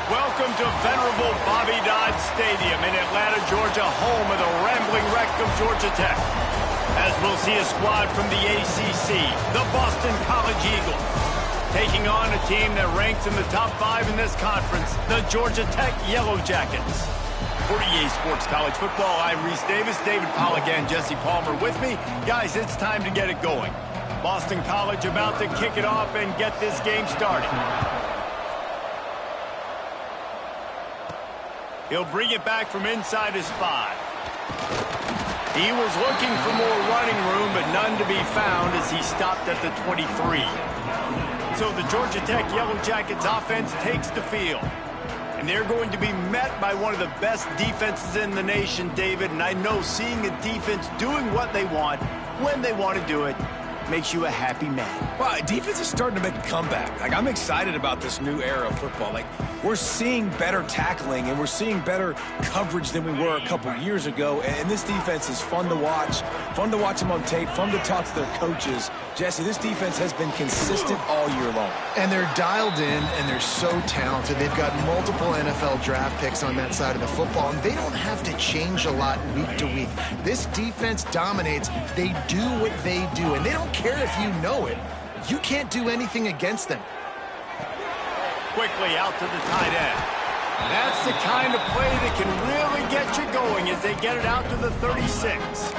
Welcome to venerable Bobby Dodd Stadium in Atlanta, Georgia, home of the rambling wreck of Georgia Tech. As we'll see a squad from the ACC, the Boston College Eagles, taking on a team that ranks in the top 5 in this conference, the Georgia Tech Yellow Jackets. For EA Sports College Football, I'm Reese Davis, David Pollack, and Jesse Palmer with me. Guys, it's time to get it going. Boston College about to kick it off and get this game started. He'll bring it back from inside his 5. He was looking for more running room, but none to be found as he stopped at the 23. So the Georgia Tech Yellow Jackets offense takes the field. And they're going to be met by one of the best defenses in the nation, David. And I know seeing a defense doing what they want, when they want to do it, makes you a happy man. Well, defense is starting to make a comeback. I'm excited about this new era of football. We're seeing better tackling, and we're seeing better coverage than we were a couple years ago. And this defense is fun to watch them on tape, fun to talk to their coaches. Jesse, this defense has been consistent all year long. And they're dialed in, and they're so talented. They've got multiple NFL draft picks on that side of the football, and they don't have to change a lot week to week. This defense dominates. They do what they do, and they don't care if you know it. You can't do anything against them. Quickly out to the tight end. That's the kind of play that can really get you going as they get it out to the 36.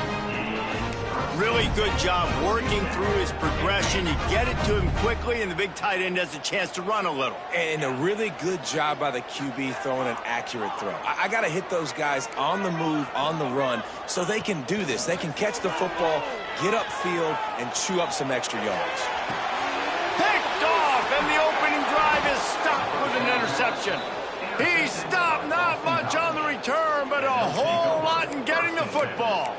Really good job working through his progression. You get it to him quickly, and the big tight end has a chance to run a little. And a really good job by the QB throwing an accurate throw. I got to hit those guys on the move, on the run, so they can do this. They can catch the football, get upfield, and chew up some extra yards. Picked off, and the opening drive is stopped with an interception. He stopped, not much on the return, but a whole lot in getting the football.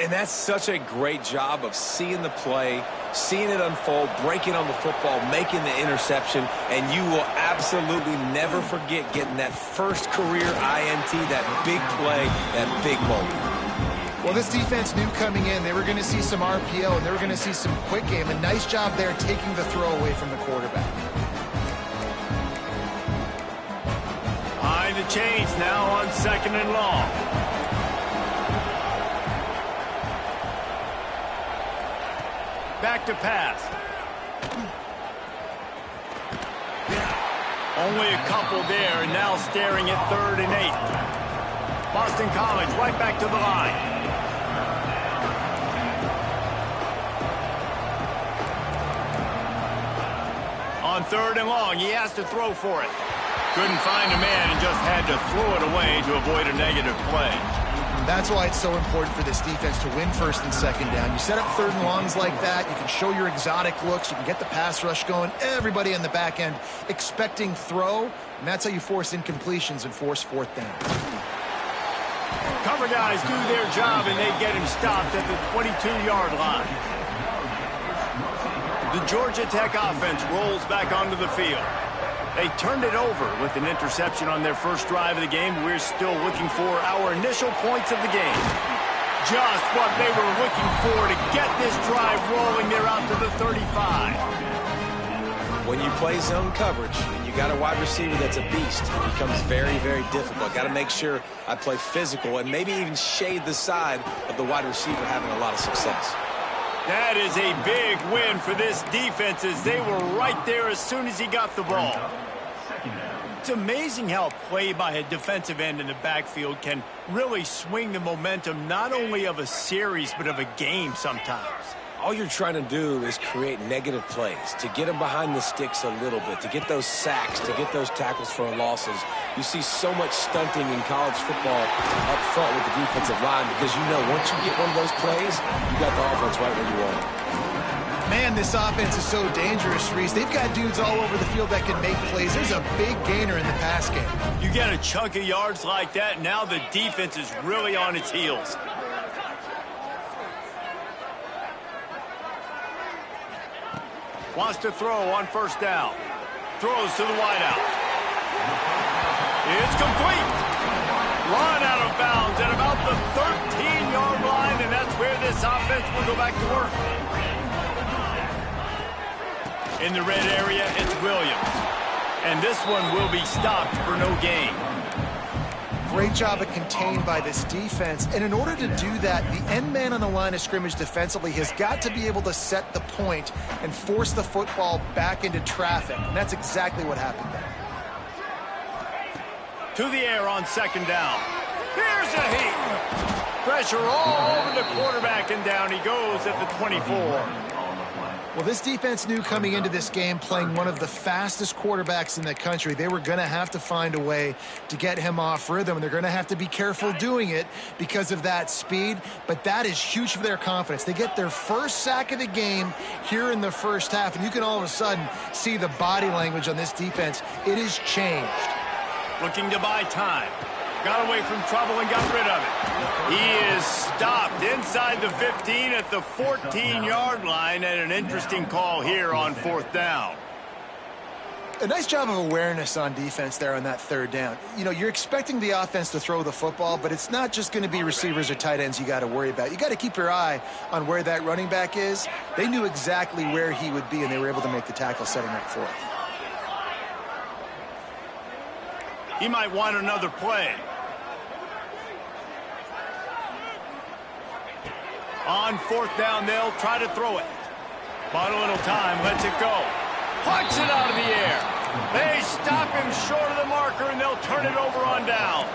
And that's such a great job of seeing the play, seeing it unfold, breaking on the football, making the interception, and you will absolutely never forget getting that first career INT, that big play, that big moment. Well, this defense knew coming in they were going to see some RPO, and they were going to see some quick game. A nice job there taking the throw away from the quarterback. Behind the chains now on 2nd and long. Back to pass. Only a couple there, and now staring at 3rd and 8. Boston College right back to the line. On 3rd and long, he has to throw for it. Couldn't find a man and just had to throw it away to avoid a negative play. That's why it's so important for this defense to win 1st and 2nd down. You set up 3rd and longs like that, you can show your exotic looks, you can get the pass rush going, everybody on the back end expecting throw, and that's how you force incompletions and force 4th down. Cover guys do their job, and they get him stopped at the 22-yard line. The Georgia Tech offense rolls back onto the field. They turned it over with an interception on their first drive of the game. We're still looking for our initial points of the game. Just what they were looking for to get this drive rolling. They're out to the 35. When you play zone coverage and you got a wide receiver that's a beast, it becomes very, very difficult. Got to make sure I play physical and maybe even shade the side of the wide receiver having a lot of success. That is a big win for this defense as they were right there as soon as he got the ball. It's amazing how a play by a defensive end in the backfield can really swing the momentum not only of a series but of a game sometimes. All you're trying to do is create negative plays, to get them behind the sticks a little bit, to get those sacks, to get those tackles for losses. You see so much stunting in college football up front with the defensive line because you know once you get one of those plays, you got the offense right where you want it. Man, this offense is so dangerous, Reese. They've got dudes all over the field that can make plays. There's a big gainer in the pass game. You get a chunk of yards like that, now the defense is really on its heels. Wants to throw on 1st down. Throws to the wideout. It's complete. Run out of bounds at about the 13-yard line, and that's where this offense will go back to work. In the red area, it's Williams. And this one will be stopped for no gain. Great job of contained by this defense. And in order to do that, the end man on the line of scrimmage defensively has got to be able to set the point and force the football back into traffic. And that's exactly what happened there. To the air on second down. Here's a heat. Pressure all over the quarterback, and down he goes at the 24. Well, this defense knew coming into this game, playing one of the fastest quarterbacks in the country, they were going to have to find a way to get him off rhythm, and they're going to have to be careful doing it because of that speed, but that is huge for their confidence. They get their first sack of the game here in the first half, and you can all of a sudden see the body language on this defense. It has changed. Looking to buy time. Got away from trouble and got rid of it. He is stopped inside the 15 at the 14-yard line, and an interesting call here on fourth down. A nice job of awareness on defense there on that third down. You know, you're expecting the offense to throw the football, but it's not just going to be receivers or tight ends you got to worry about. You got to keep your eye on where that running back is. They knew exactly where he would be, and they were able to make the tackle setting up fourth. He might want another play. On fourth down, they'll try to throw it. Bought a little time, lets it go. Punch it out of the air. They stop him short of the marker, and they'll turn it over on downs.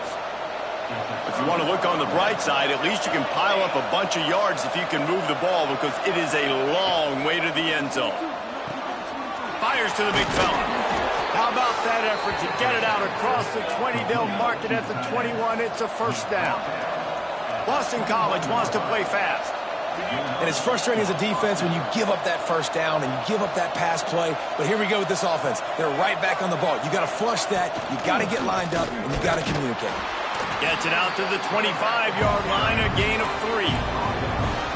If you want to look on the bright side, at least you can pile up a bunch of yards if you can move the ball, because it is a long way to the end zone. Fires to the big fella. How about that effort to get it out across the 20? They'll mark it at the 21. It's a first down. Boston College wants to play fast. And it's frustrating as a defense when you give up that first down and you give up that pass play. But here we go with this offense. They're right back on the ball. You got to flush that. You got to get lined up, and you got to communicate. Gets it out to the 25-yard line, a gain of 3.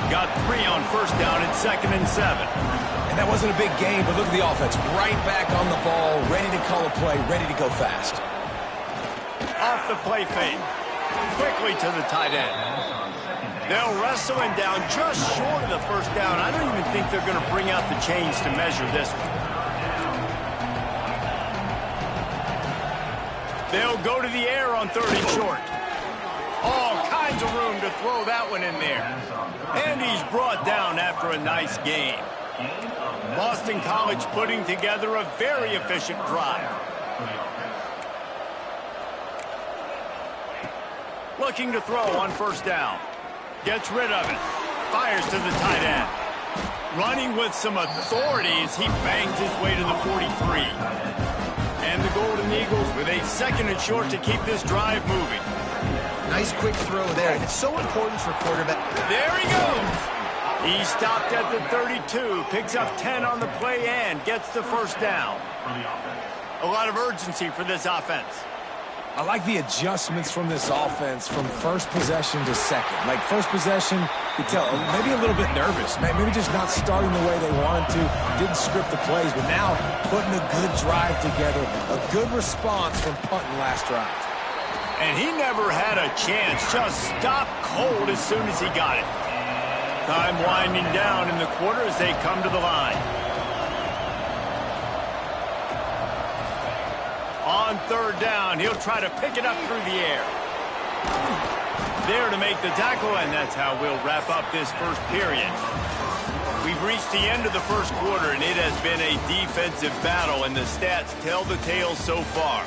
Got 3 on first down at 2nd and 7. And that wasn't a big gain, but look at the offense. Right back on the ball, ready to call a play, ready to go fast. Off the play fake. Quickly to the tight end. They'll wrestle him down just short of the first down. I don't even think they're going to bring out the chains to measure this one. They'll go to the air on 3rd and short. All kinds of room to throw that one in there. And he's brought down after a nice gain. Boston College putting together a very efficient drive. Looking to throw on first down. Gets rid of it. Fires to the tight end. Running with some authority as he bangs his way to the 43. And the Golden Eagles with a 2nd and short to keep this drive moving. Nice quick throw there. And it's so important for quarterback. There he goes. He stopped at the 32. Picks up 10 on the play and gets the first down. A lot of urgency for this offense. I like the adjustments from this offense from first possession to second. Like first possession, you could tell maybe a little bit nervous. Maybe just not starting the way they wanted to. Didn't script the plays, but now putting a good drive together. A good response from punting last drive. And he never had a chance. Just stopped cold as soon as he got it. Time winding down in the quarter as they come to the line. On 3rd down, he'll try to pick it up through the air. There to make the tackle, and that's how we'll wrap up this first period. We've reached the end of the first quarter, and it has been a defensive battle, and the stats tell the tale so far.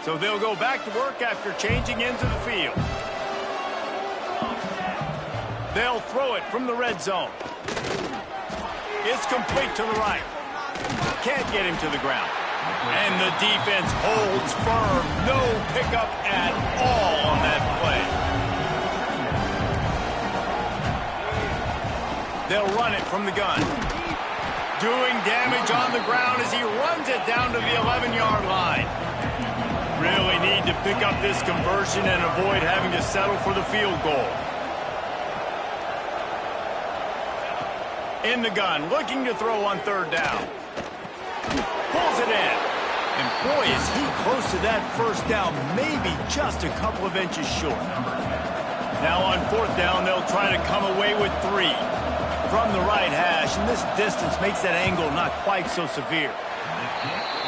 So they'll go back to work after changing into the field. They'll throw it from the red zone. It's complete to the right. Can't get him to the ground. And the defense holds firm. No pickup at all on that play. They'll run it from the gun. Doing damage on the ground as he runs it down to the 11-yard line. Really need to pick up this conversion and avoid having to settle for the field goal. In the gun, looking to throw on 3rd down. Pulls it in. And boy, is he close to that first down, maybe just a couple of inches short. Now on fourth down, they'll try to come away with 3 from the right hash, and this distance makes that angle not quite so severe.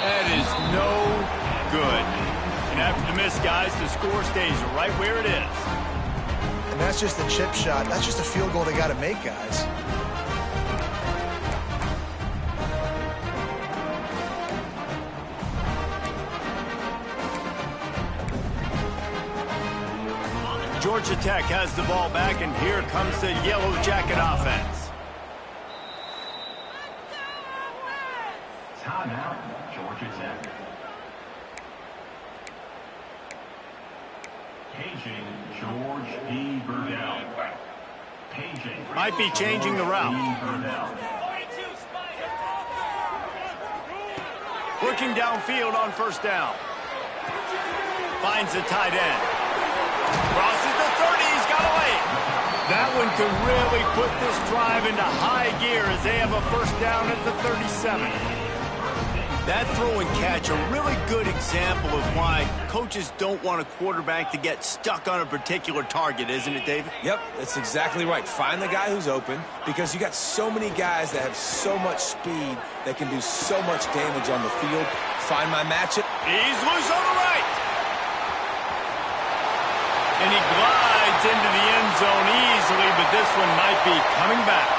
That is no good. And after the miss, guys, the score stays right where it is. And that's just a chip shot. That's just a field goal they got to make, guys. Georgia Tech has the ball back, and here comes the Yellow Jacket offense. Timeout, Georgia Tech. Paging George B. Burdell. Paging. Might be changing the route. Working downfield on first down. Finds the tight end. Crosses the 30, he's got away. That one could really put this drive into high gear as they have a first down at the 37. That throw and catch, a really good example of why coaches don't want a quarterback to get stuck on a particular target, isn't it, David? Yep, that's exactly right. Find the guy who's open, because you got so many guys that have so much speed that can do so much damage on the field. Find my matchup. He's loose on the right. And he glides into the end zone easily, but this one might be coming back.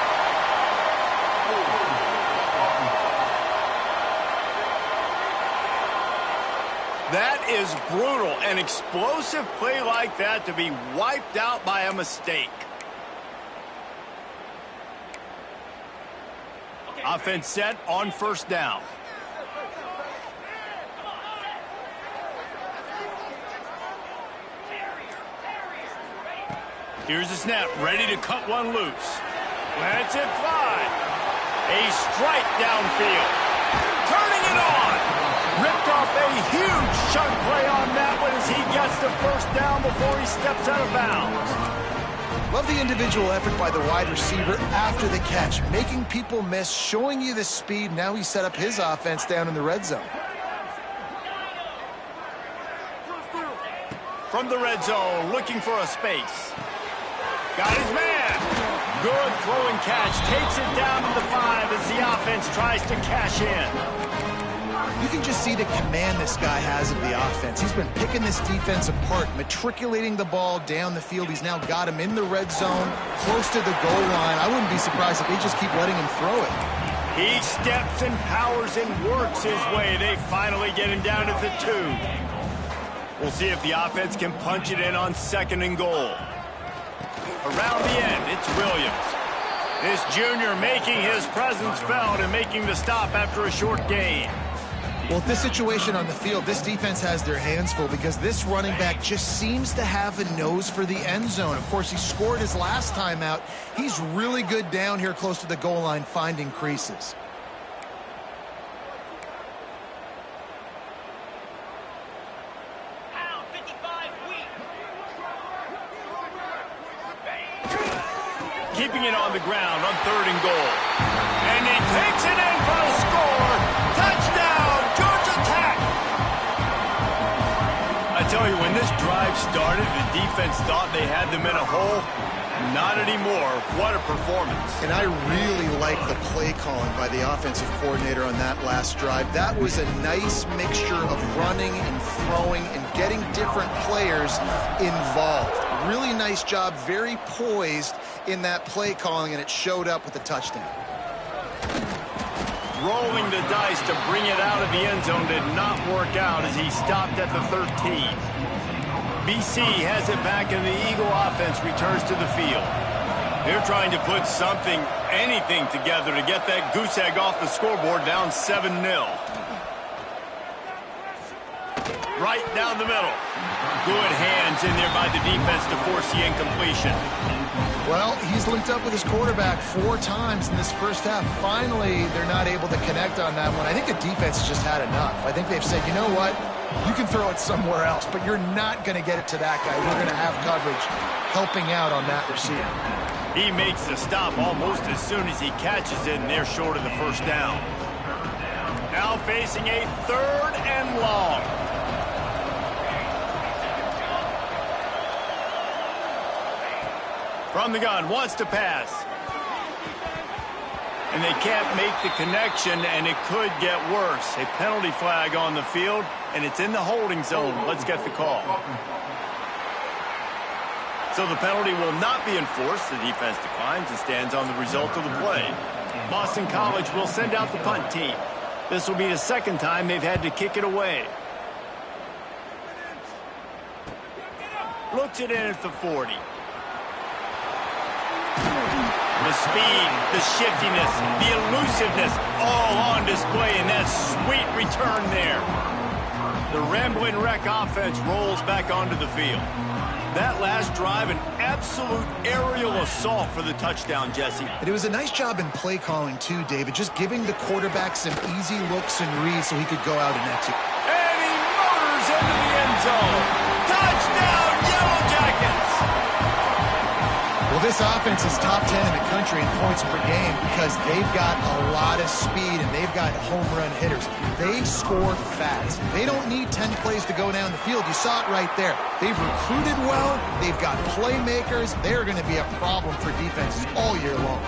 That is brutal. An explosive play like that to be wiped out by a mistake. Offense set on first down. Here's the snap, ready to cut one loose. Lets it fly. A strike downfield. Turning it on. Ripped off a huge chunk play on that one as he gets the first down before he steps out of bounds. Love the individual effort by the wide receiver after the catch, making people miss, showing you the speed. Now he set up his offense down in the red zone. From the red zone, looking for a space. Got his man. Good throw and catch. Takes it down to the 5 as the offense tries to cash in. You can just see the command this guy has of the offense. He's been picking this defense apart, matriculating the ball down the field. He's now got him in the red zone, close to the goal line. I wouldn't be surprised if they just keep letting him throw it. He steps and powers and works his way. They finally get him down to the 2. We'll see if the offense can punch it in on second and goal. Around the end, it's Williams. This junior making his presence felt and making the stop after a short gain. Well, with this situation on the field, this defense has their hands full because this running back just seems to have a nose for the end zone. Of course, he scored his last time out. He's really good down here close to the goal line, finding creases. Keeping it on the ground on third and goal. And he takes it in for a score. Touchdown, Georgia Tech! I tell you, when this drive started, the defense thought they had them in a hole. Not anymore. What a performance. And I really like the play calling by the offensive coordinator on that last drive. That was a nice mixture of running and throwing and getting different players involved. Really nice job, very poised in that play calling, and it showed up with a touchdown. Rolling the dice to bring it out of the end zone did not work out as he stopped at the 13. BC has it back, and the Eagle offense returns to the field. They're trying to put something, anything together to get that goose egg off the scoreboard, down 7-0. Right down the middle. Good hands in there by the defense to force the incompletion. Well, he's linked up with his quarterback 4 times in this first half. Finally, they're not able to connect on that one. I think the defense has just had enough. I think they've said, you know what? You can throw it somewhere else, but you're not going to get it to that guy. We're going to have coverage helping out on that receiver. He makes the stop almost as soon as he catches it, and they're short of the first down. Now facing a 3rd and long. From the gun, wants to pass. And they can't make the connection, and it could get worse. A penalty flag on the field, and it's in the holding zone. Let's get the call. So the penalty will not be enforced. The defense declines and stands on the result of the play. Boston College will send out the punt team. This will be the 2nd time they've had to kick it away. Looks it in at the 40. The speed, the shiftiness, the elusiveness, all on display in that sweet return there. The Rambling Wreck offense rolls back onto the field. That last drive, an absolute aerial assault for the touchdown, Jesse. And it was a nice job in play calling, too, David, just giving the quarterback some easy looks and reads so he could go out and execute. And he motors into the end zone. Touchdown, Yellow Jackets! Well, this offense is top 10 in the country in points per game because they've got a lot of speed and they've got home run hitters. They score fast. They don't need 10 plays to go down the field. You saw it right there. They've recruited well. They've got playmakers. They're going to be a problem for defenses all year long.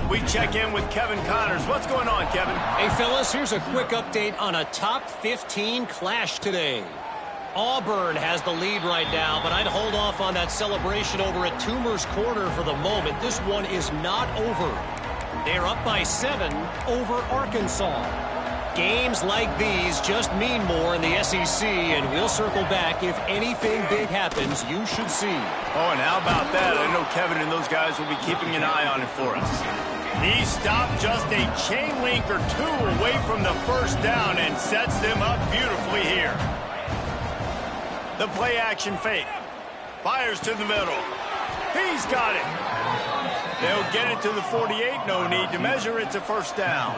We check in with Kevin Connors. What's going on, Kevin? Hey, fellas, here's a quick update on a top 15 clash today. Auburn has the lead right now, but I'd hold off on that celebration over at Toomer's Corner for the moment. This one is not over. They're up by 7 over Arkansas. Games like these just mean more in the SEC, and we'll circle back if anything big happens you should see. Oh, and how about that? I know Kevin and those guys will be keeping an eye on it for us. He stopped just a chain link or 2 away from the first down and sets them up beautifully here. The play action fake. Fires to the middle. He's got it. They'll get it to the 48. No need to measure. It's a first down.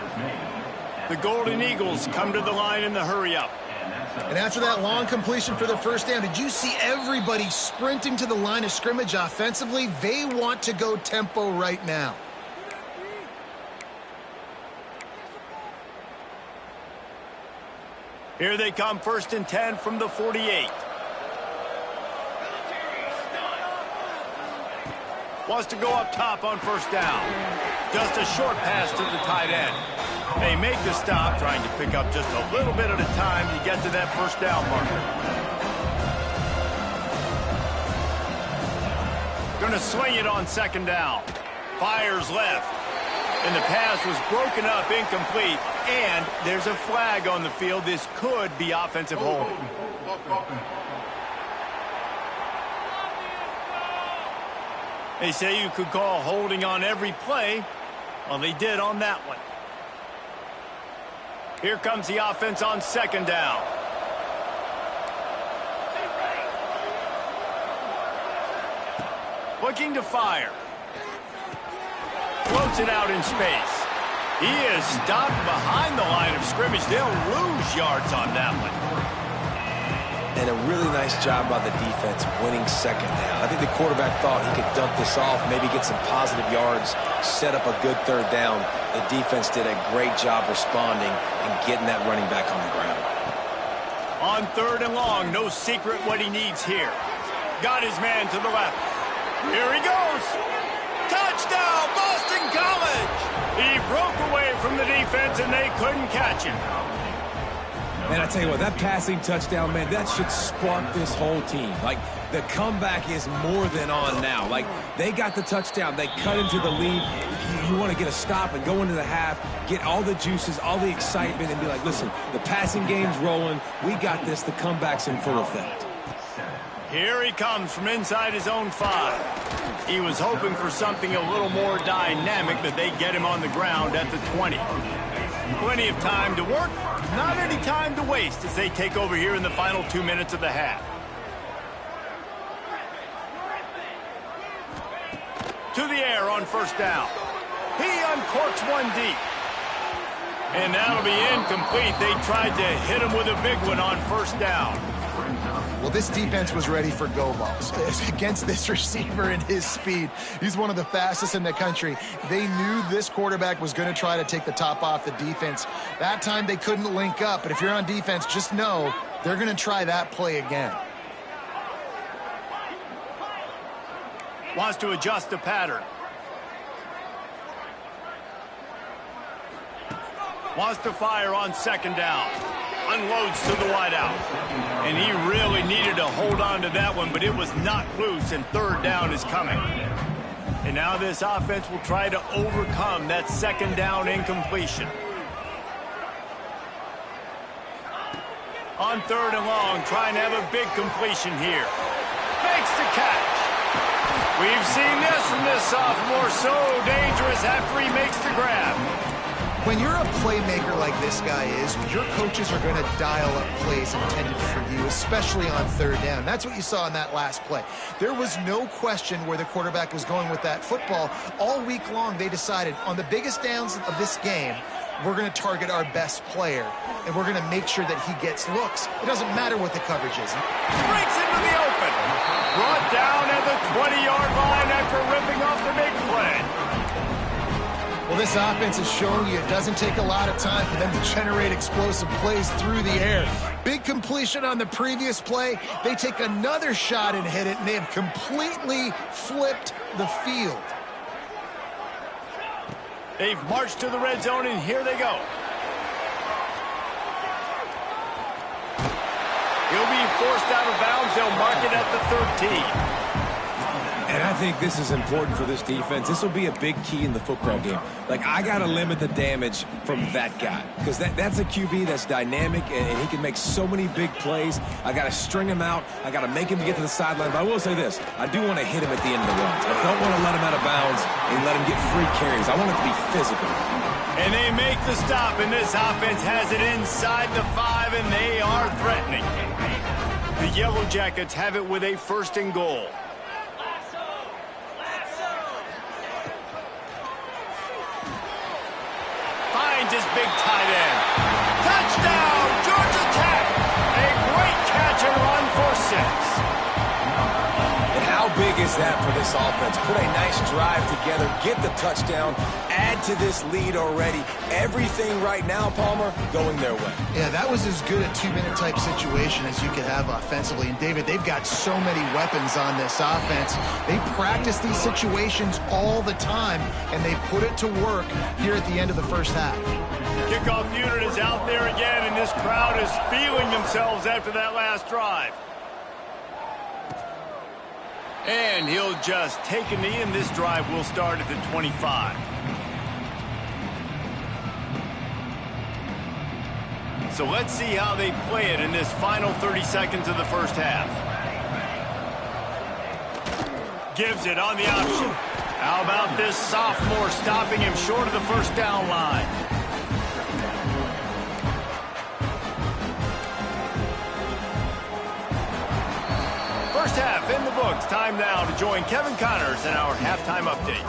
The Golden Eagles come to the line in the hurry up. And after that long completion for the first down, did you see everybody sprinting to the line of scrimmage offensively? They want to go tempo right now. Here they come, 1st and 10 from the 48. Wants to go up top on first down. Just a short pass to the tight end. They make the stop, trying to pick up just a little bit at a time to get to that first down marker. Going to swing it on 2nd down. Fires left. And the pass was broken up, incomplete. And there's a flag on the field. This could be offensive holding. They say you could call holding on every play. Well, they did on that one. Here comes the offense on 2nd down. Looking to fire. Floats it out in space. He is stopped behind the line of scrimmage. They'll lose yards on that one. And a really nice job by the defense winning 2nd down. I think the quarterback thought he could dump this off, maybe get some positive yards, set up a good 3rd down. The defense did a great job responding and getting that running back on the ground. On 3rd and long, no secret what he needs here. Got his man to the left. Here he goes. Touchdown, Boston College! He broke away from the defense and they couldn't catch him. Man, I tell you what, that passing touchdown, man, that should spark this whole team. Like, the comeback is more than on now. Like, they got the touchdown. They cut into the lead. You want to get a stop and go into the half, get all the juices, all the excitement, and be like, listen, the passing game's rolling. We got this. The comeback's in full effect. Here he comes from inside his own 5. He was hoping for something a little more dynamic, but they get him on the ground at the 20. Plenty of time to work, not any time to waste as they take over here in the final 2 minutes of the half. To the air on first down. He uncorks one deep. And that'll be incomplete. They tried to hit him with a big one on first down. Well, this defense was ready for go balls. Against this receiver and his speed, he's one of the fastest in the country. They knew this quarterback was going to try to take the top off the defense. That time they couldn't link up, but if you're on defense, just know they're going to try that play again. Wants to adjust the pattern. Wants to fire on second down. Unloads to the wideout. And he really needed to hold on to that one, but it was not loose, and third down is coming. And now this offense will try to overcome that second down incompletion. On third and long, trying to have a big completion here. Makes the catch. We've seen this from this sophomore, so dangerous after he makes the grab. When you're a playmaker like this guy is, your coaches are going to dial up plays intended for you, especially on third down. That's what you saw in that last play. There was no question where the quarterback was going with that football. All week long, they decided on the biggest downs of this game, we're going to target our best player, and we're going to make sure that he gets looks. It doesn't matter what the coverage is. Breaks into the open. Brought down at the 20-yard line after ripping off the big play. Well, this offense is showing you it doesn't take a lot of time for them to generate explosive plays through the air. Big completion on the previous play. They take another shot and hit it, and they have completely flipped the field. They've marched to the red zone, and here they go. He'll be forced out of bounds. They'll mark it at the 13. And I think this is important for this defense. This will be a big key in the football game. Like, I got to limit the damage from that guy because that's a QB that's dynamic, and he can make so many big plays. I got to string him out. I got to make him get to the sideline. But I will say this. I do want to hit him at the end of the runs. I don't want to let him out of bounds and let him get free carries. I want it to be physical. And they make the stop, and this offense has it inside the 5, and they are threatening. The Yellow Jackets have it with a 1st and goal. Finds his big tight end. Touchdown, Georgia Tech! A great catch and run for 6. And how big is that for this offense? Put a nice drive together, get the touchdown, add to this lead already. Everything right now, Palmer, going their way. Yeah, that was as good a 2-minute type situation as you could have offensively. And, David, they've got so many weapons on this offense. They practice these situations all the time, and they put it to work here at the end of the first half. Kickoff unit is out there again, and this crowd is feeling themselves after that last drive. And he'll just take a knee, and this drive will start at the 25. So let's see how they play it in this final 30 seconds of the first half. Gives it on the option. How about this sophomore stopping him short of the first down line? First half in the books. Time now to join Kevin Connors in our halftime update.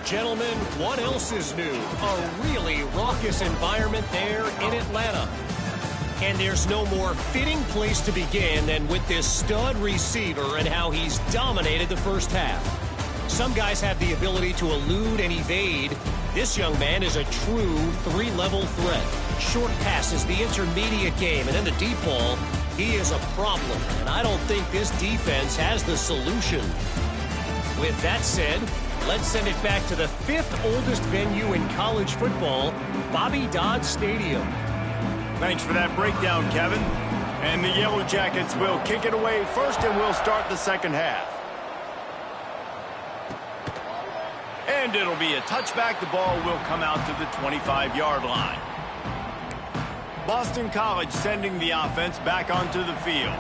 Gentlemen, what else is new? A really raucous environment there in Atlanta. And there's no more fitting place to begin than with this stud receiver and how he's dominated the first half. Some guys have the ability to elude and evade. This young man is a true 3-level threat. Short passes, the intermediate game, and then the deep ball. He is a problem, and I don't think this defense has the solution. With that said, let's send it back to the 5th oldest venue in college football, Bobby Dodd Stadium. Thanks for that breakdown, Kevin. And the Yellow Jackets will kick it away first, and we'll start the second half. And it'll be a touchback. The ball will come out to the 25-yard line. Boston College sending the offense back onto the field.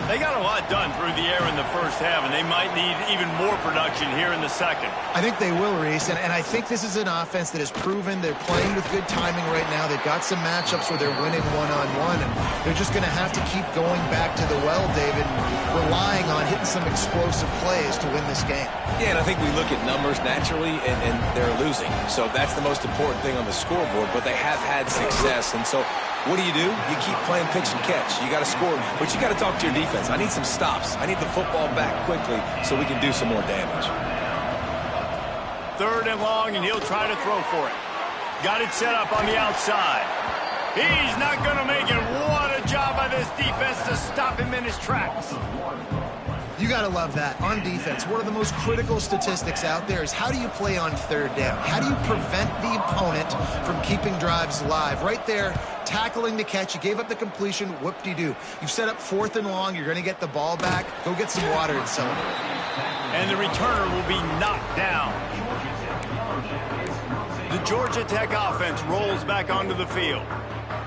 They got a lot done through the air in the first half, and they might need even more production here in the second. I think they will, Reese, and I think this is an offense that has proven they're playing with good timing right now. They've got some matchups where they're winning one-on-one, and they're just going to have to keep going back to the well, David, and relying on hitting some explosive plays to win this game. Yeah, and I think we look at numbers naturally, and they're losing. So that's the most important thing on the scoreboard, but they have had success. And so What do? You keep playing pitch and catch. You got to score, but you got to talk to your defense. I need some stops. I need the football back quickly so we can do some more damage. 3rd and long, and he'll try to throw for it. Got it set up on the outside. He's not going to make it. What a job by this defense to stop him in his tracks. You got to love that. On defense, one of the most critical statistics out there is how do you play on 3rd down? How do you prevent the opponent from keeping drives alive? Right there, tackling the catch. You gave up the completion. Whoop-de-doo. You've set up 4th and long. You're going to get the ball back. Go get some water and celebrate. And the returner will be knocked down. The Georgia Tech offense rolls back onto the field.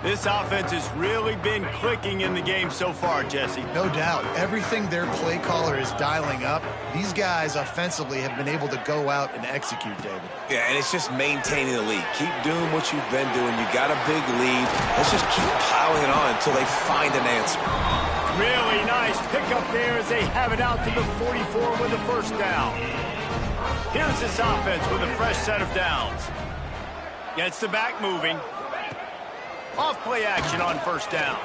This offense has really been clicking in the game so far, Jesse. No doubt. Everything their play caller is dialing up, these guys offensively have been able to go out and execute, David. Yeah, and it's just maintaining the lead. Keep doing what you've been doing. You got a big lead. Let's just keep piling it on until they find an answer. Really nice pickup there as they have it out to the 44 with a 1st down. Here's this offense with a fresh set of downs. Gets the back moving. Off play action on 1st down.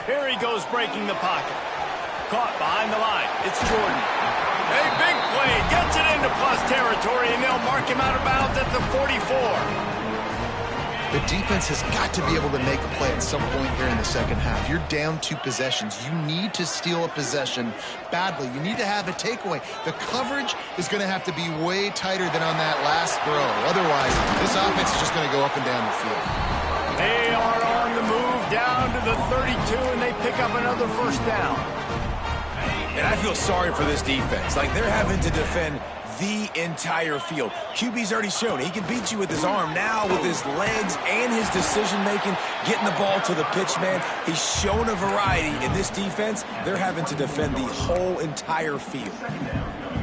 Here he goes breaking the pocket. Caught behind the line. It's Jordan. A big play. Gets it into plus territory, and they'll mark him out of bounds at the 44. The defense has got to be able to make a play at some point here in the 2nd half. You're down 2 possessions. You need to steal a possession badly. You need to have a takeaway. The coverage is going to have to be way tighter than on that last throw. Otherwise, this offense is just going to go up and down the field. They are on the move down to the 32, and they pick up another 1st down. And I feel sorry for this defense. Like, they're having to defend the entire field. QB's already shown he can beat you with his arm. Now with his legs and his decision-making, getting the ball to the pitch man, he's shown a variety. In this defense, they're having to defend the whole entire field.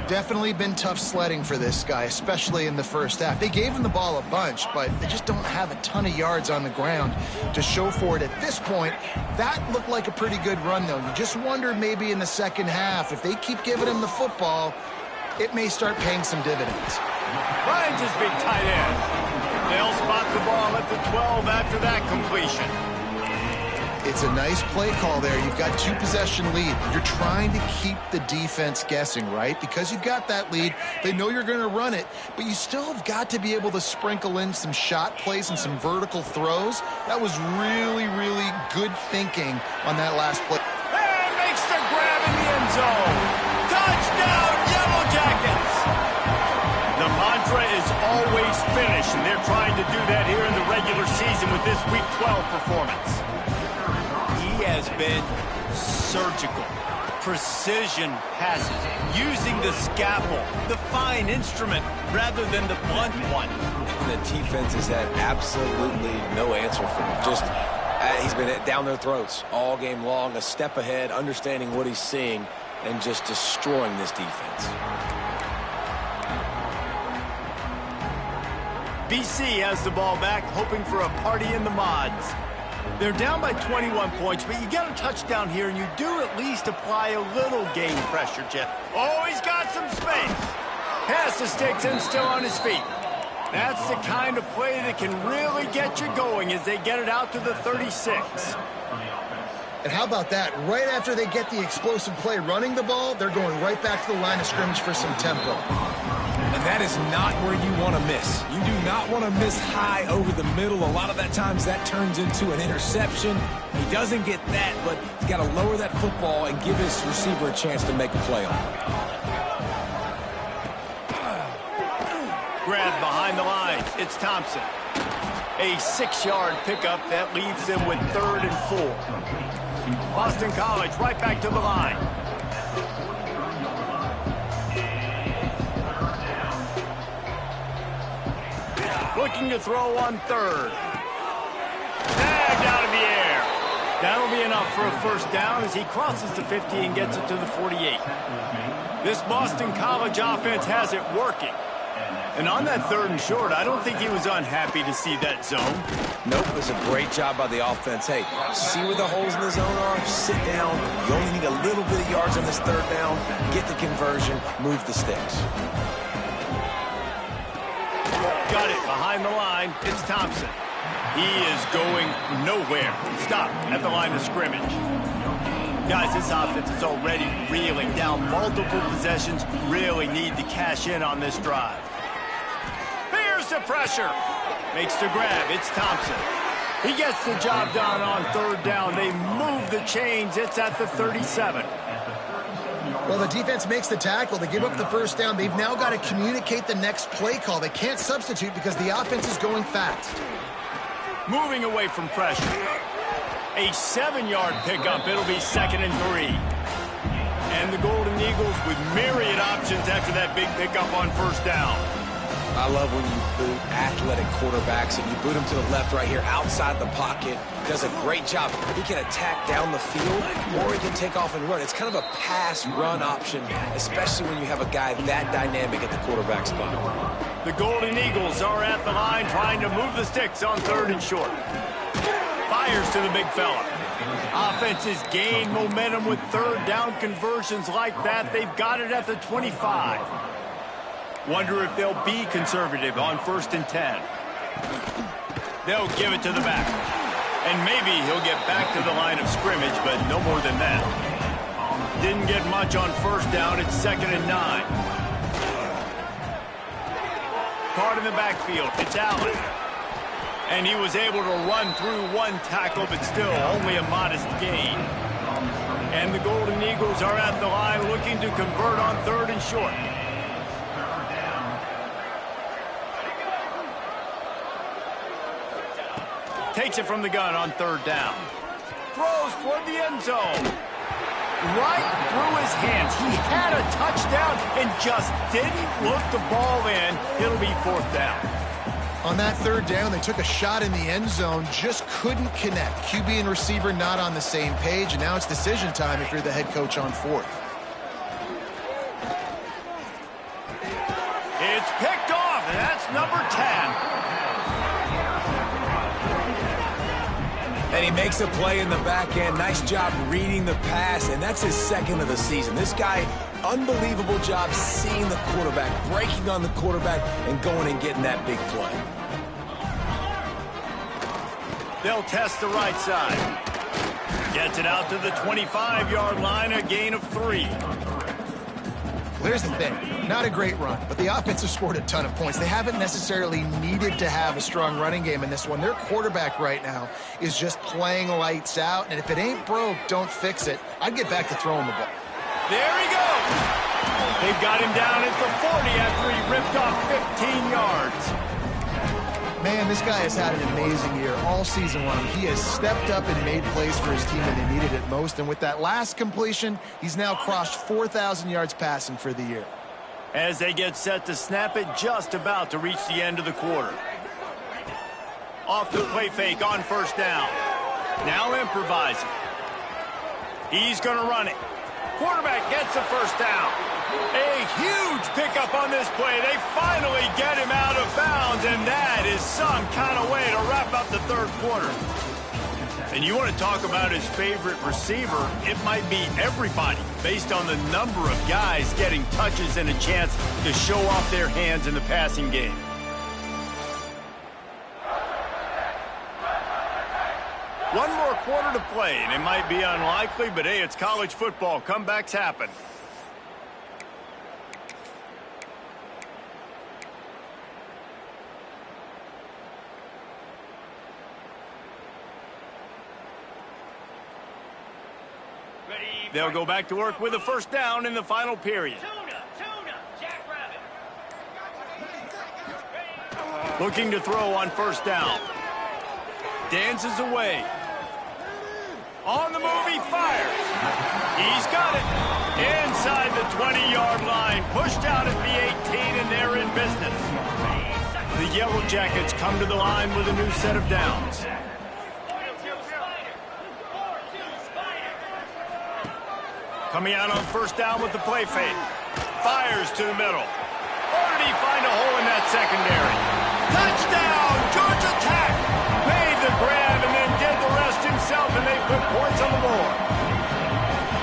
Definitely been tough sledding for this guy, especially in the 1st half. They gave him the ball a bunch, but they just don't have a ton of yards on the ground to show for it at this point. That looked like a pretty good run, though. You just wonder maybe in the 2nd half, if they keep giving him the football, it may start paying some dividends. Finds his big tight end. They'll spot the ball at the 12 after that completion. It's a nice play call there. You've got 2 possession lead. You're trying to keep the defense guessing, right? Because you've got that lead. They know you're going to run it, but you still have got to be able to sprinkle in some shot plays and some vertical throws. That was really, really good thinking on that last play. And makes the grab in the end zone. Touchdown, Yellow Jackets! The mantra is always finish, and they're trying to do that here in the regular season with this Week 12 performance. He has been surgical. Precision passes, using the scalpel, the fine instrument, rather than the blunt one. The defense has had absolutely no answer for him. Just, he's been down their throats all game long, a step ahead, understanding what he's seeing, and just destroying this defense. BC has the ball back, hoping for a party in the mods. They're down by 21 points, but you get a touchdown here, and you do at least apply a little game pressure, Jeff. Oh, he's got some space. Pass the sticks and still on his feet. That's the kind of play that can really get you going as they get it out to the 36. And how about that? Right after they get the explosive play running the ball, they're going right back to the line of scrimmage for some tempo. And that is not where you want to miss. You do not want to miss high over the middle. A lot of that times that turns into an interception. He doesn't get that, but he's got to lower that football and give his receiver a chance to make a play on it. Grab behind the line. It's Thompson. A 6-yard pickup that leaves them with 3rd and 4. Boston College right back to the line. Looking to throw on 3rd. Tagged out of the air. That'll be enough for a 1st down as he crosses the 50 and gets it to the 48. This Boston College offense has it working. And on that 3rd and short, I don't think he was unhappy to see that zone. Nope, it was a great job by the offense. Hey, see where the holes in the zone are? Sit down. You only need a little bit of yards on this 3rd down. Get the conversion. Move the sticks. Got it behind the line. It's Thompson. He is going nowhere. Stop at the line of scrimmage. Guys, this offense is already reeling down multiple possessions. Really need to cash in on this drive. Here's the pressure. Makes the grab. It's Thompson. He gets the job done on third down. They move the chains. It's at the 37. Well, the defense makes the tackle. They give up the first down. They've now got to communicate the next play call. They can't substitute because the offense is going fast. Moving away from pressure. A 7-yard pickup. It'll be 2nd and 3. And the Golden Eagles with myriad options after that big pickup on first down. I love when you boot athletic quarterbacks, and you boot him to the left right here outside the pocket. Does a great job. He can attack down the field, or he can take off and run. It's kind of a pass-run option, especially when you have a guy that dynamic at the quarterback spot. The Golden Eagles are at the line trying to move the sticks on 3rd and short. Fires to the big fella. Offenses gain momentum with 3rd down conversions like that. They've got it at the 25. Wonder if they'll be conservative on 1st and 10. They'll give it to the back. And maybe he'll get back to the line of scrimmage, but no more than that. Didn't get much on first down. It's 2nd and 9. Card in the backfield. It's Allen. And he was able to run through one tackle, but still only a modest gain. And the Golden Eagles are at the line looking to convert on 3rd and short. Takes it from the gun on 3rd down. Throws toward the end zone. Right through his hands. He had a touchdown and just didn't look the ball in. It'll be 4th down. On that 3rd down, they took a shot in the end zone, just couldn't connect. QB and receiver not on the same page, and now it's decision time if you're the head coach on 4th. It's picked off, and that's number 10. And he makes a play in the back end. Nice job reading the pass, and that's his 2nd of the season. This guy, unbelievable job seeing the quarterback, breaking on the quarterback, and going and getting that big play. They'll test the right side. Gets it out to the 25-yard line, a gain of 3. Here's the thing, not a great run, but the offense has scored a ton of points. They haven't necessarily needed to have a strong running game in this one. Their quarterback right now is just playing lights out, and if it ain't broke, don't fix it. I'd get back to throwing the ball. There he goes. They've got him down at the 40 after he ripped off 15 yards. Man, this guy has had an amazing year all season long. He has stepped up and made plays for his team when they needed it most. And with that last completion, he's now crossed 4,000 yards passing for the year. As they get set to snap it, just about to reach the end of the quarter. Off the play fake on first down. Now improvising. He's going to run it. Quarterback gets the first down. A huge pickup on this play. They finally get him out of bounds, and that is some kind of way to wrap up the 3rd quarter. And you want to talk about his favorite receiver, it might be everybody, based on the number of guys getting touches and a chance to show off their hands in the passing game. One more quarter to play, and it might be unlikely, but hey, it's college football. Comebacks happen. They'll go back to work with a first down in the final period. Looking to throw on first down. Dances away. On the move, he fires. He's got it. Inside the 20-yard line. Pushed out at the 18, and they're in business. The Yellow Jackets come to the line with a new set of downs. Coming out on first down with the play fake. Fires to the middle. Or did he find a hole in that secondary? Touchdown! Georgia Tech made the grab and then did the rest himself, and they put points on the board.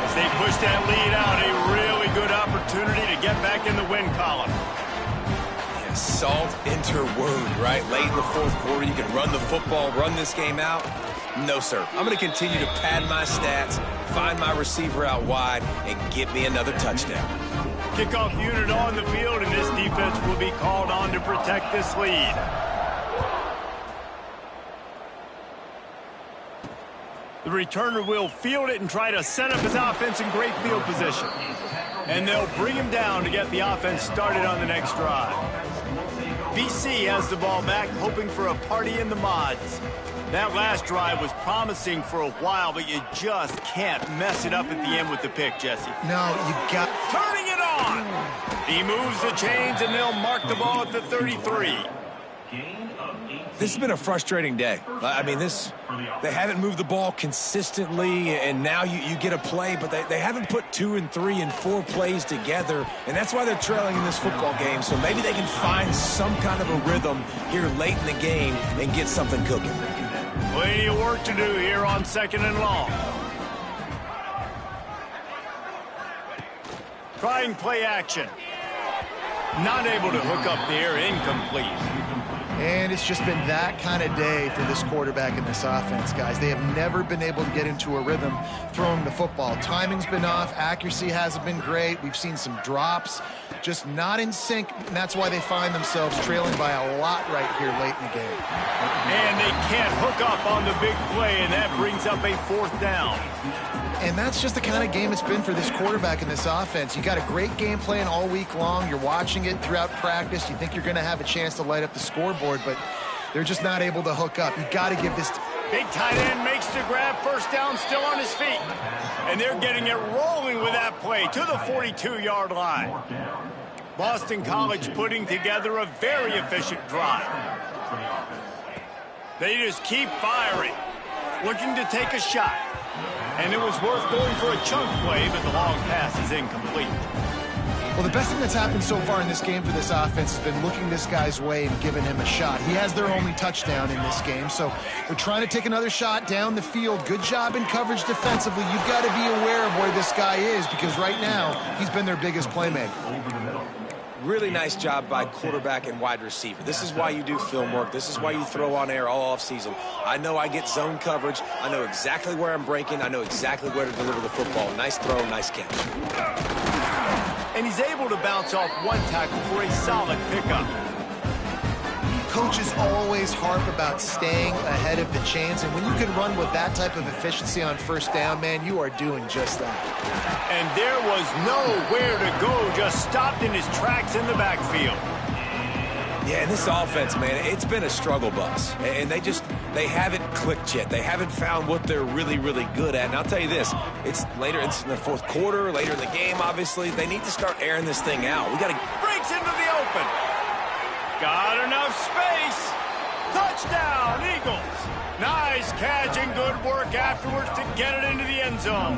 As they push that lead out, a really good opportunity to get back in the win column. Yes, insult, enter wound, right? Late in the fourth quarter, you can run the football, run this game out. No, sir. I'm going to continue to pad my stats, find my receiver out wide, and get me another touchdown. Kickoff unit on the field, and this defense will be called on to protect this lead. The returner will field it and try to set up his offense in great field position. And they'll bring him down to get the offense started on the next drive. BC has the ball back, hoping for a party in the mods. That last drive was promising for a while, but you just can't mess it up at the end with the pick, Jesse. No, you got... Turning it on! He moves the chains, and they'll mark the ball at the 33. This has been a frustrating day. I mean, they haven't moved the ball consistently, and now you get a play, but they haven't put 2 and 3 and 4 plays together, and that's why they're trailing in this football game. So maybe they can find some kind of a rhythm here late in the game and get something cooking. Plenty of work to do here on 2nd and long. Trying play action. Not able to hook up there, incomplete. And it's just been that kind of day for this quarterback and this offense, guys. They have never been able to get into a rhythm throwing the football. Timing's been off. Accuracy hasn't been great. We've seen some drops, just not in sync, and that's why they find themselves trailing by a lot right here late in the game. And they can't hook up on the big play, and that brings up a 4th down. And that's just the kind of game it's been for this quarterback and this offense. You got a great game plan all week long. You're watching it throughout practice. You think you're going to have a chance to light up the scoreboard, but they're just not able to hook up. You got to give this... Big tight end makes the grab, 1st down, still on his feet. And they're getting it rolling with that play to the 42-yard line. Boston College putting together a very efficient drive. They just keep firing, looking to take a shot. And it was worth going for a chunk play, but the long pass is incomplete. Well, the best thing that's happened so far in this game for this offense has been looking this guy's way and giving him a shot. He has their only touchdown in this game, so they're trying to take another shot down the field. Good job in coverage defensively. You've got to be aware of where this guy is, because right now he's been their biggest playmaker. Really nice job by quarterback and wide receiver. This is why you do film work. This is why you throw on air all offseason. I know I get zone coverage. I know exactly where I'm breaking. I know exactly where to deliver the football. Nice throw, nice catch. And he's able to bounce off one tackle for a solid pickup. Coaches always harp about staying ahead of the chains, and when you can run with that type of efficiency on 1st down, man, you are doing just that. And there was nowhere to go, just stopped in his tracks in the backfield. Yeah, and this offense, man, it's been a struggle bus. And they haven't clicked yet. They haven't found what they're really, really good at. And I'll tell you this, it's in the 4th quarter, later in the game, obviously. They need to start airing this thing out. We got to... Breaks into the open. Got enough space. Touchdown, Eagles. Nice catch and good work afterwards to get it into the end zone.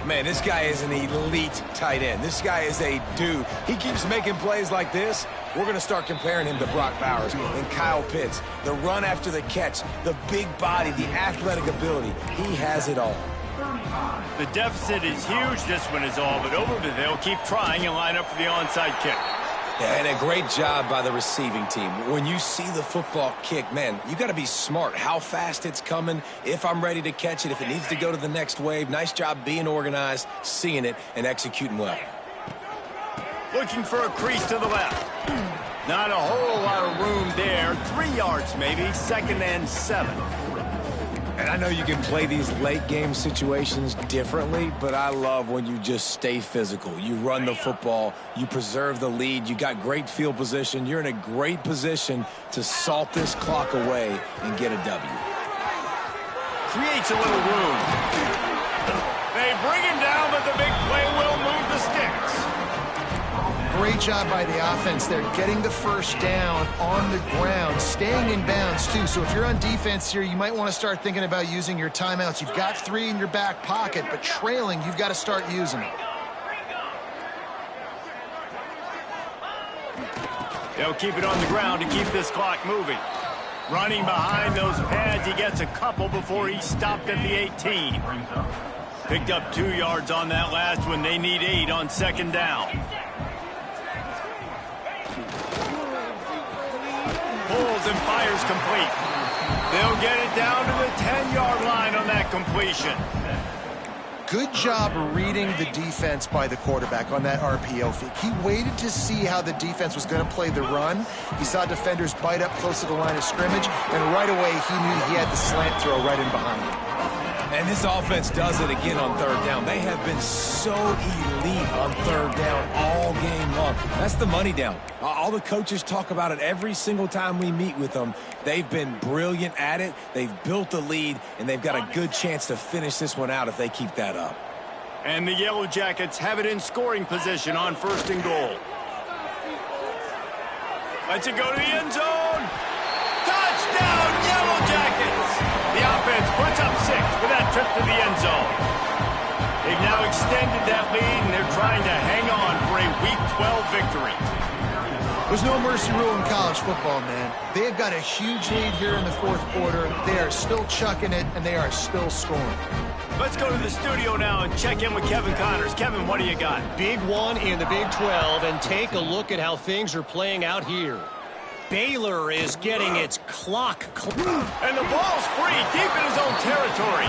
Man, this guy is an elite tight end. This guy is a dude. He keeps making plays like this. We're going to start comparing him to Brock Bowers and Kyle Pitts. The run after the catch, the big body, the athletic ability. He has it all. The deficit is huge. This one is all but over, but they'll keep trying and line up for the onside kick. Yeah, and a great job by the receiving team. When you see the football kick, man, you got to be smart. How fast it's coming, if I'm ready to catch it, if it needs to go to the next wave. Nice job being organized, seeing it, and executing well. Looking for a crease to the left. Not a whole lot of room there. 3 yards maybe, 2nd and 7. And I know you can play these late game situations differently, but I love when you just stay physical. You run the football, you preserve the lead, you got great field position, you're in a great position to salt this clock away and get a W. Creates a little room. They bring him down, but the big play will move the sticks. Great job by the offense there, getting the 1st down on the ground, staying in bounds too. So if you're on defense here, you might want to start thinking about using your timeouts. You've got 3 in your back pocket, but trailing, you've got to start using it. They'll keep it on the ground to keep this clock moving. Running behind those pads, he gets a couple before he stopped at the 18. Picked up 2 yards on that last one. They need 8 on 2nd down. circles and fires complete. They'll get it down to the 10-yard line on that completion. Good job reading the defense by the quarterback on that RPO fake. He waited to see how the defense was going to play the run. He saw defenders bite up close to the line of scrimmage, and right away he knew he had the slant throw right in behind him. And this offense does it again on third down. They have been so elite on third down all game long. That's the money down. All the coaches talk about it every single time we meet with them. They've been brilliant at it. They've built the lead, and they've got a good chance to finish this one out if they keep that up. And the Yellow Jackets have it in scoring position on 1st and goal. Let's it go to the end zone. Touchdown, Yellow Jackets! The offense puts up 6 with that trip to the end zone. They've now extended that lead, and they're trying to hang on for a Week 12 victory. There's no mercy rule in college football, man. They've got a huge lead here in the 4th quarter. They are still chucking it, and they are still scoring. Let's go to the studio now and check in with Kevin Connors. Kevin, what do you got? Big one in the Big 12, and take a look at how things are playing out here. Baylor is getting its clock. And the ball's free, deep in his own territory.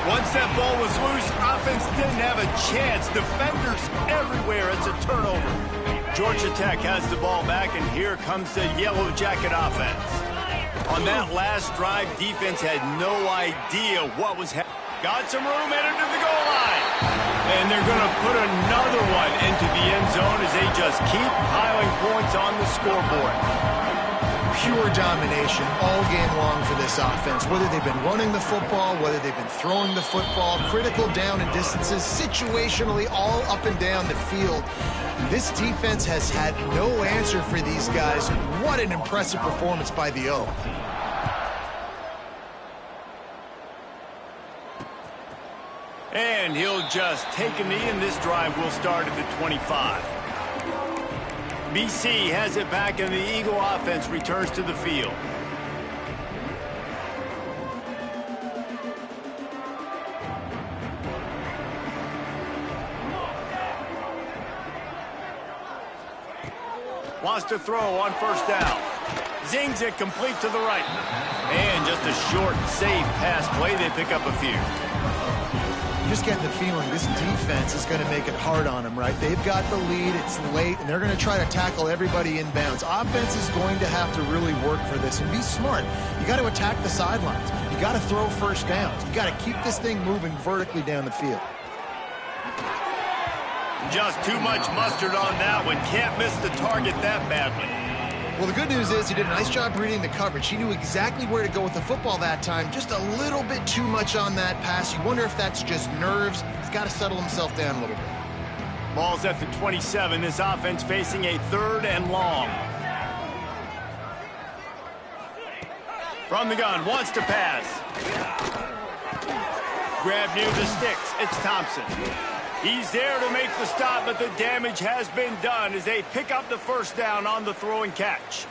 Once that ball was loose, offense didn't have a chance. Defenders everywhere. It's a turnover. Georgia Tech has the ball back, and here comes the Yellow Jacket offense. On that last drive, defense had no idea what was happening. Got some room, headed to the goal line. And they're going to put another one into the end zone as they just keep piling points on the scoreboard. Pure domination all game long for this offense. Whether they've been running the football, whether they've been throwing the football, critical down and distances, situationally all up and down the field. This defense has had no answer for these guys. What an impressive performance by the O. And he'll just take a knee, and this drive will start at the 25. BC has it back, and the Eagle offense returns to the field. Wants to throw on 1st down. Zings it complete to the right. And just a short, safe pass play. They pick up a few. Just getting the feeling this defense is going to make it hard on them, right? They've got the lead, it's late, and they're going to try to tackle everybody inbounds. Offense is going to have to really work for this and be smart. You got to attack the sidelines. You got to throw 1st downs. You got to keep this thing moving vertically down the field. Just too much mustard on that one. Can't miss the target that badly. Well, the good news is he did a nice job reading the coverage. He knew exactly where to go with the football that time. Just a little bit too much on that pass. You wonder if that's just nerves. He's got to settle himself down a little bit. Ball's at the 27. This offense facing a 3rd and long. From the gun, wants to pass. Grab near the sticks. It's Thompson. He's there to make the stop, but the damage has been done as they pick up the 1st down on the throw and catch.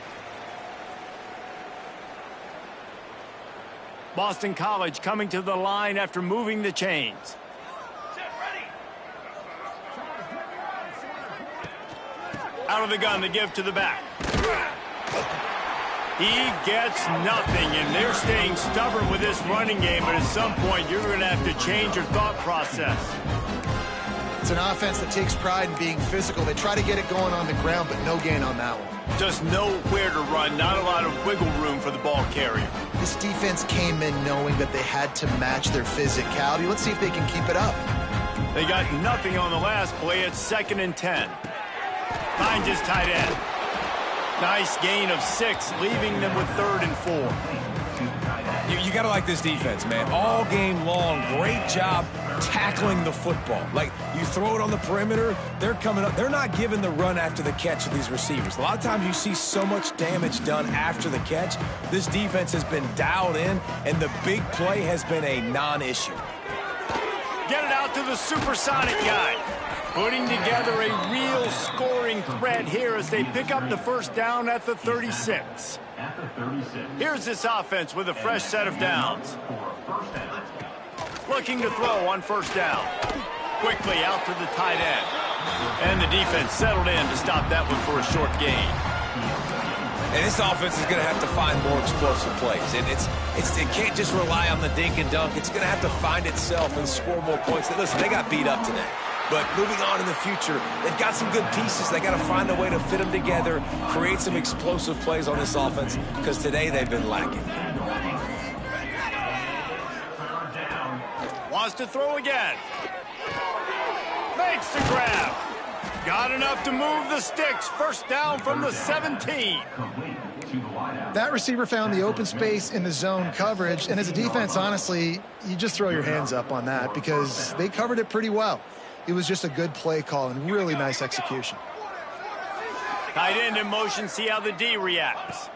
Boston College coming to the line after moving the chains. Out of the gun, the give to the back. He gets nothing, and they're staying stubborn with this running game, but at some point you're going to have to change your thought process. It's an offense that takes pride in being physical. They try to get it going on the ground, but no gain on that one. Just nowhere to run, not a lot of wiggle room for the ball carrier. This defense came in knowing that they had to match their physicality. Let's see if they can keep it up. They got nothing on the last play. It's 2nd and 10. Finds his tight end. Nice gain of 6, leaving them with 3rd and 4. You got to like this defense, man. All game long, great job tackling the football. Like, you throw it on the perimeter, they're coming up. They're not giving the run after the catch to these receivers. A lot of times you see so much damage done after the catch. This defense has been dialed in, and the big play has been a non-issue. Get it out to the supersonic guy. Putting together a real scoring threat here as they pick up the 1st down at the 36. Here's this offense with a fresh set of downs. Looking to throw on 1st down. Quickly out to the tight end. And the defense settled in to stop that one for a short gain. And this offense is going to have to find more explosive plays. And it can't just rely on the dink and dunk. It's going to have to find itself and score more points. Listen, they got beat up today. But moving on in the future, they've got some good pieces. They got to find a way to fit them together, create some explosive plays on this offense, because today they've been lacking. Wants to throw again. Makes the grab. Got enough to move the sticks. First down from the 17. That receiver found the open space in the zone coverage, and as a defense, honestly, you just throw your hands up on that because they covered it pretty well. It was just a good play call and really nice execution. Tight end in motion, see how the D reacts.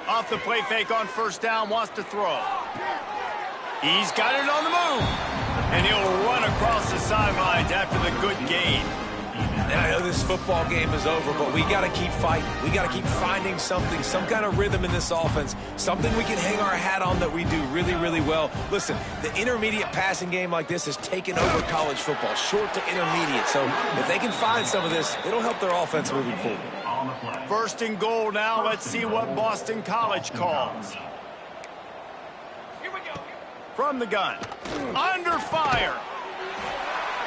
Off the play fake on first down, wants to throw. He's got it on the move. And he'll run across the sidelines after the good gain. And I know this football game is over, but we got to keep fighting. We got to keep finding something, some kind of rhythm in this offense, something we can hang our hat on that we do really, really well. Listen, the intermediate passing game like this has taken over college football, short to intermediate. So if they can find some of this, it'll help their offense moving forward. First and goal now. Let's see what Boston College calls. From the gun. Under fire.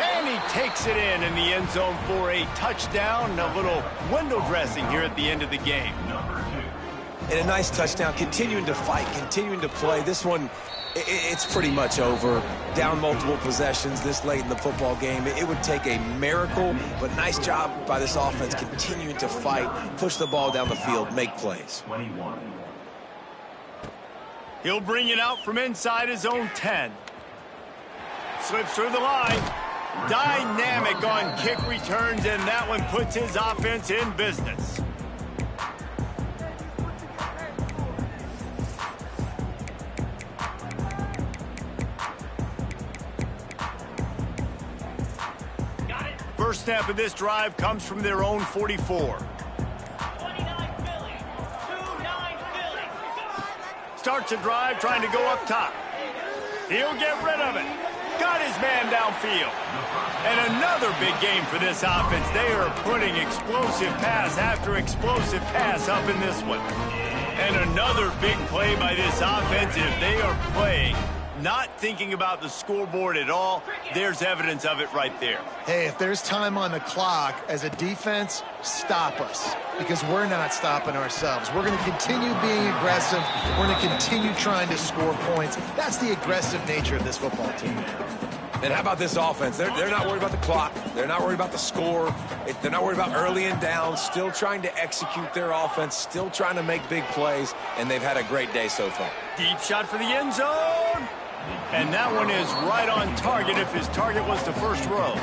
And he takes it in the end zone for a touchdown. A little window dressing here at the end of the game. And a nice touchdown, continuing to fight, continuing to play. This one, it's pretty much over. Down multiple possessions this late in the football game. It would take a miracle, but nice job by this offense continuing to fight, push the ball down the field, make plays. He'll bring it out from inside his own 10. Slips through the line. Dynamic on kick returns, and that one puts his offense in business. First snap of this drive comes from their own 44. Starts a drive trying to go up top. He'll get rid of it. Got his man downfield. And another big game for this offense. They are putting explosive pass after explosive pass up in this one. And another big play by this offense. If they are playing, not thinking about the scoreboard at all, there's evidence of it right there. Hey, if there's time on the clock, as a defense, stop us. Because we're not stopping ourselves. We're going to continue being aggressive. We're going to continue trying to score points. That's the aggressive nature of this football team. And how about this offense? They're not worried about the clock. They're not worried about the score. They're not worried about early and down. Still trying to execute their offense. Still trying to make big plays. And they've had a great day so far. Deep shot for the end zone. And that one is right on target if his target was the first row.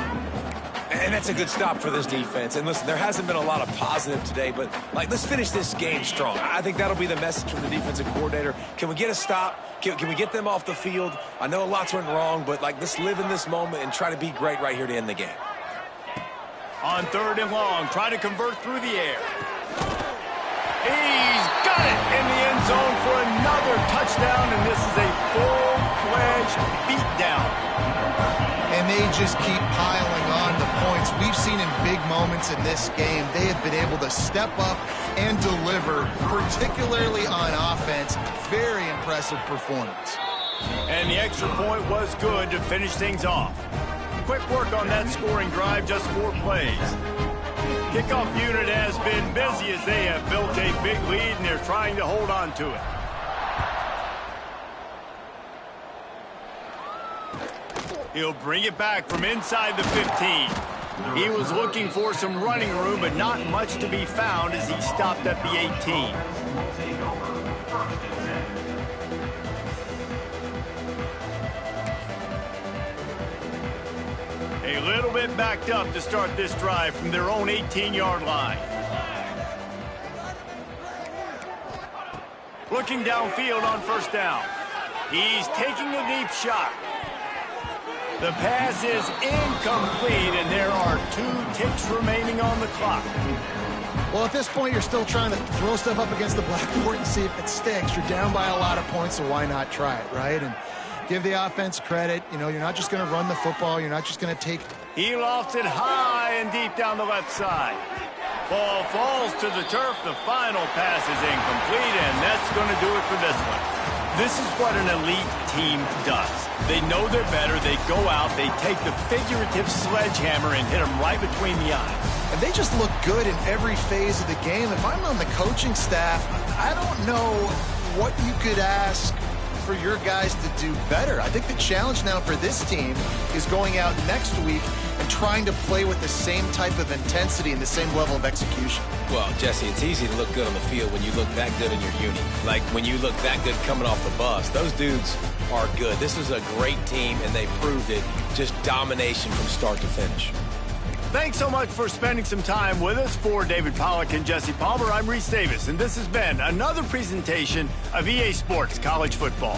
And that's a good stop for this defense. And listen, there hasn't been a lot of positive today, but let's finish this game strong. I think that'll be the message from the defensive coordinator. Can we get a stop? Can we get them off the field? I know lots went wrong, but let's live in this moment and try to be great right here to end the game. On third and long, try to convert through the air. He's got it in the end zone for another touchdown, and this is a full-fledged beatdown. And they just keep piling on the points. We've seen in big moments in this game, they have been able to step up and deliver, particularly on offense. Very impressive performance. And the extra point was good to finish things off. Quick work on that scoring drive, just 4 plays. Kickoff unit has been busy as they have built a big lead, and they're trying to hold on to it. He'll bring it back from inside the 15. He was looking for some running room, but not much to be found as he stopped at the 18. A little bit backed up to start this drive from their own 18-yard line. Looking downfield on first down. He's taking a deep shot. The pass is incomplete, and there are 2 ticks remaining on the clock. Well, at this point, you're still trying to throw stuff up against the blackboard and see if it sticks. You're down by a lot of points, so why not try it, right? And give the offense credit. You know, you're not just going to run the football. You're not just going to take. He lofts it high and deep down the left side. Ball falls to the turf. The final pass is incomplete, and that's going to do it for this one. This is what an elite team does. They know they're better. They go out. They take the figurative sledgehammer and hit them right between the eyes. And they just look good in every phase of the game. If I'm on the coaching staff, I don't know what you could ask for your guys to do better. I think the challenge now for this team is going out next week and trying to play with the same type of intensity and the same level of execution. Well, Jesse, it's easy to look good on the field when you look that good in your uni. Like when you look that good coming off the bus. Those dudes are good. This is a great team, and they proved it. Just domination from start to finish. Thanks so much for spending some time with us. For David Pollack and Jesse Palmer, I'm Reese Davis, and this has been another presentation of EA Sports College Football.